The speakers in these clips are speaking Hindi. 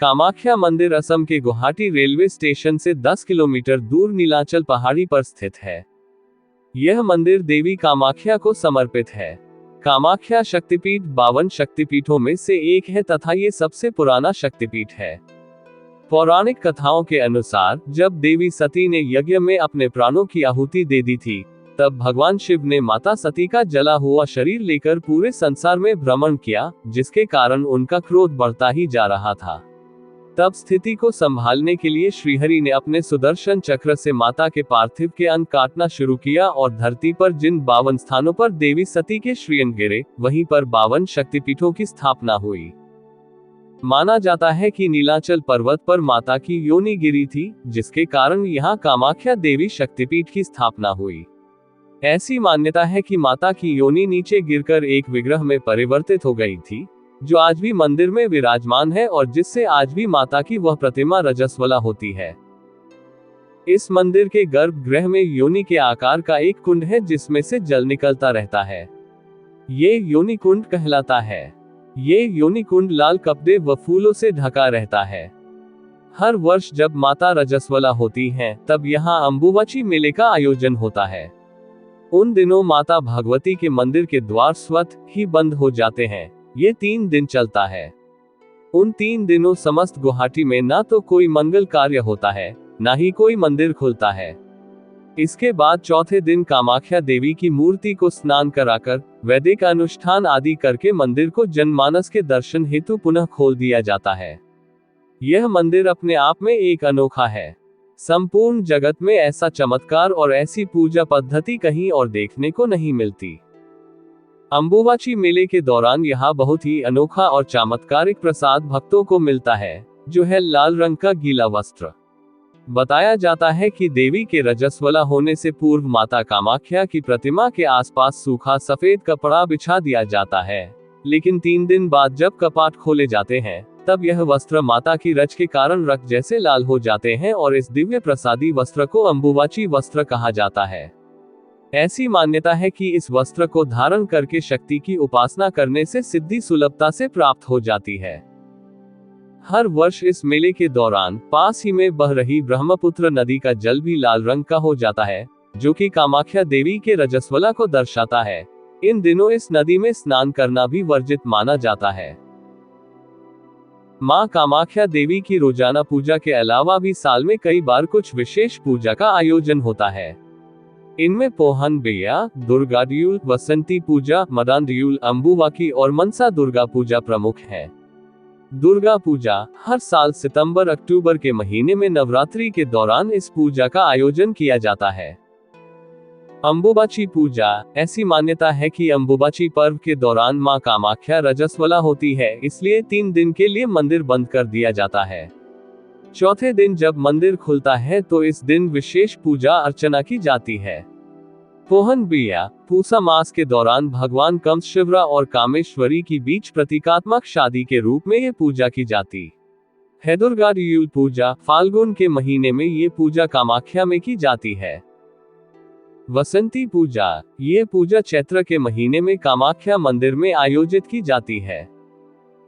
कामाख्या मंदिर असम के गुवाहाटी रेलवे स्टेशन से 10 किलोमीटर दूर नीलाचल पहाड़ी पर स्थित है। यह मंदिर देवी कामाख्या को समर्पित है। कामाख्या शक्तिपीठ 52 शक्तिपीठों में से एक है तथा ये सबसे पुराना शक्तिपीठ है। पौराणिक कथाओं के अनुसार जब देवी सती ने यज्ञ में अपने प्राणों की आहुति दे दी थी, तब भगवान शिव ने माता सती का जला हुआ शरीर लेकर पूरे संसार में भ्रमण किया, जिसके कारण उनका क्रोध बढ़ता ही जा रहा था। तब स्थिति को संभालने के लिए श्रीहरि ने अपने सुदर्शन चक्र से माता के पार्थिव के अंग काटना शुरू किया और धरती पर जिन 52 स्थानों पर देवी सती के श्रीअंग गिरे, वहीं पर 52 शक्तिपीठों की स्थापना हुई। माना जाता है कि नीलाचल पर्वत पर माता की योनि गिरी थी, जिसके कारण यहाँ कामाख्या देवी शक्तिपीठ की स्थापना हुई। ऐसी मान्यता है कि माता की योनि नीचे गिरकर एक विग्रह में परिवर्तित हो गई थी, जो आज भी मंदिर में विराजमान है और जिससे आज भी माता की वह प्रतिमा रजस्वला होती है। इस मंदिर के गर्भगृह में योनि के आकार का एक कुंड है, जिसमें से जल निकलता रहता है। ये योनि कुंड कहलाता है। ये योनि कुंड लाल कपड़े व फूलों से ढका रहता है। हर वर्ष जब माता रजस्वला होती हैं, तब यहाँ अंबुबाची मेले का आयोजन होता है। उन दिनों माता भगवती के मंदिर के द्वार स्वतः ही बंद हो जाते हैं। ये 3 दिन चलता है। उन 3 दिनों समस्त गुवाहाटी में ना तो कोई मंगल कार्य होता है, ना ही कोई मंदिर खुलता है। इसके बाद चौथे दिन कामाख्या देवी की मूर्ति को स्नान कराकर वैदिक अनुष्ठान आदि करके मंदिर को जनमानस के दर्शन हेतु पुनः खोल दिया जाता है। यह मंदिर अपने आप में एक अनोखा है। संपूर्ण जगत में ऐसा चमत्कार और ऐसी पूजा पद्धति कहीं और देखने को नहीं मिलती। अंबुबाची मेले के दौरान यहाँ बहुत ही अनोखा और चमत्कारिक प्रसाद भक्तों को मिलता है, जो है लाल रंग का गीला वस्त्र। बताया जाता है कि देवी के रजस्वला होने से पूर्व माता कामाख्या की प्रतिमा के आसपास सूखा सफेद कपड़ा बिछा दिया जाता है, लेकिन 3 दिन बाद जब कपाट खोले जाते हैं, तब यह वस्त्र माता की रज के कारण रक्त जैसे लाल हो जाते हैं और इस दिव्य प्रसादी वस्त्र को अंबुबाची वस्त्र कहा जाता है। ऐसी मान्यता है कि इस वस्त्र को धारण करके शक्ति की उपासना करने से सिद्धि सुलभता से प्राप्त हो जाती है। हर वर्ष इस मेले के दौरान पास ही में बह रही ब्रह्मपुत्र नदी का जल भी लाल रंग का हो जाता है, जो कि कामाख्या देवी के रजस्वला को दर्शाता है। इन दिनों इस नदी में स्नान करना भी वर्जित माना जाता है। मां कामाख्या देवी की रोजाना पूजा के अलावा भी साल में कई बार कुछ विशेष पूजा का आयोजन होता है। इनमें पोहन बिया, दुर्गाड्यूल, वसंती पूजा, मदांड्यूल, अंबुबाकी और मनसा दुर्गा पूजा प्रमुख है। दुर्गा पूजा हर साल सितंबर-अक्टूबर के महीने में नवरात्रि के दौरान इस पूजा का आयोजन किया जाता है। अंबुबाची पूजा, ऐसी मान्यता है कि अंबुबाची पर्व के दौरान मां कामाख्या रजस्वला होती है, इसलिए 3 दिन के लिए मंदिर बंद कर दिया जाता है। चौथे दिन जब मंदिर खुलता है तो इस दिन विशेष पूजा अर्चना की जाती है। पोहन बिया, पूसा मास के दौरान भगवान कंसशिवरा और कामेश्वरी की बीच प्रतीकात्मक शादी के रूप में ये पूजा की जाती है। दुर्गाड्यूल पूजा, फाल्गुन के महीने में ये पूजा कामाख्या में की जाती है। वसंती पूजा, ये पूजा चैत्र के महीने में कामाख्या मंदिर में आयोजित की जाती है।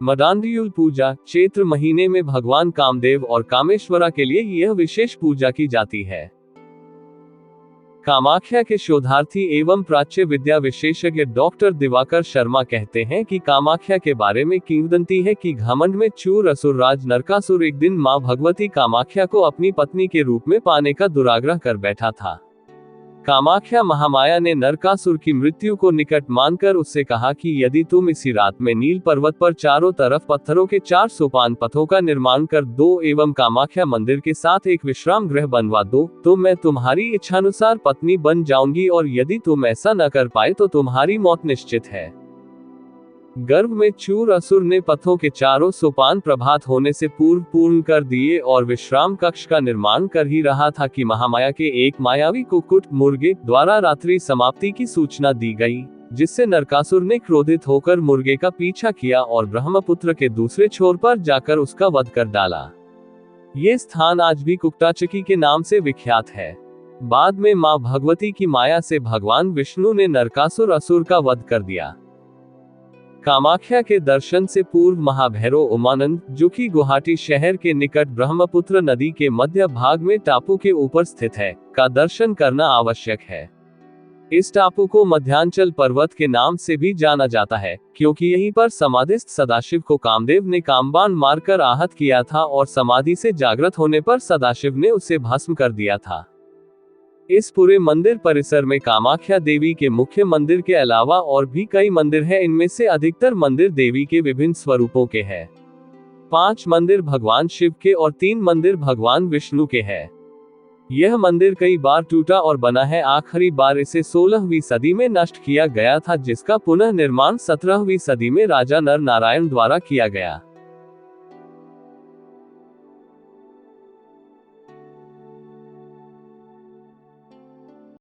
मदांड्यूल पूजा, चैत्र महीने में भगवान कामदेव और कामेश्वरा के लिए यह विशेष पूजा की जाती है। कामाख्या के शोधार्थी एवं प्राच्य विद्या विशेषज्ञ डॉक्टर दिवाकर शर्मा कहते हैं कि कामाख्या के बारे में किंवदंती है कि घमंड में चूर असुरराज नरकासुर एक दिन मां भगवती कामाख्या को अपनी पत्नी के रूप में पाने का दुराग्रह कर बैठा था। कामाख्या महामाया ने नरकासुर की मृत्यु को निकट मानकर उससे कहा कि यदि तुम इसी रात में नील पर्वत पर चारों तरफ पत्थरों के 4 सोपान पथों का निर्माण कर दो एवं कामाख्या मंदिर के साथ एक विश्राम गृह बनवा दो, तो मैं तुम्हारी इच्छानुसार पत्नी बन जाऊंगी और यदि तुम ऐसा न कर पाए तो तुम्हारी मौत निश्चित है। गर्भ में चूर असुर ने पथों के 4 सोपान प्रभात होने से पूर्व पूर्ण कर दिए और विश्राम कक्ष का निर्माण कर ही रहा था कि महामाया के एक मायावी कुक्कुट मुर्गे द्वारा रात्रि समाप्ति की सूचना दी गई, जिससे नरकासुर ने क्रोधित होकर मुर्गे का पीछा किया और ब्रह्मपुत्र के दूसरे छोर पर जाकर उसका वध कर डाला। ये स्थान आज भी कुक्टाचकी के नाम से विख्यात है। बाद में मां भगवती की माया से भगवान विष्णु ने नरकासुर असुर का वध कर दिया। कामाख्या के दर्शन से पूर्व महाभैरव उमानंद, जो कि गुवाहाटी शहर के निकट ब्रह्मपुत्र नदी के मध्य भाग में टापू के ऊपर स्थित है, का दर्शन करना आवश्यक है। इस टापू को मध्यांचल पर्वत के नाम से भी जाना जाता है, क्योंकि यहीं पर समाधिस्थ सदाशिव को कामदेव ने कामबाण मारकर आहत किया था और समाधि से जागृत होने पर सदाशिव ने उसे भस्म कर दिया था। इस पूरे मंदिर परिसर में कामाख्या देवी के मुख्य मंदिर के अलावा और भी कई मंदिर हैं। इनमें से अधिकतर मंदिर देवी के विभिन्न स्वरूपों के हैं। 5 मंदिर भगवान शिव के और 3 मंदिर भगवान विष्णु के हैं। यह मंदिर कई बार टूटा और बना है। आखिरी बार इसे 16वीं सदी में नष्ट किया गया था, जिसका पुनः निर्माण 17वीं सदी में राजा नर नारायण द्वारा किया गया।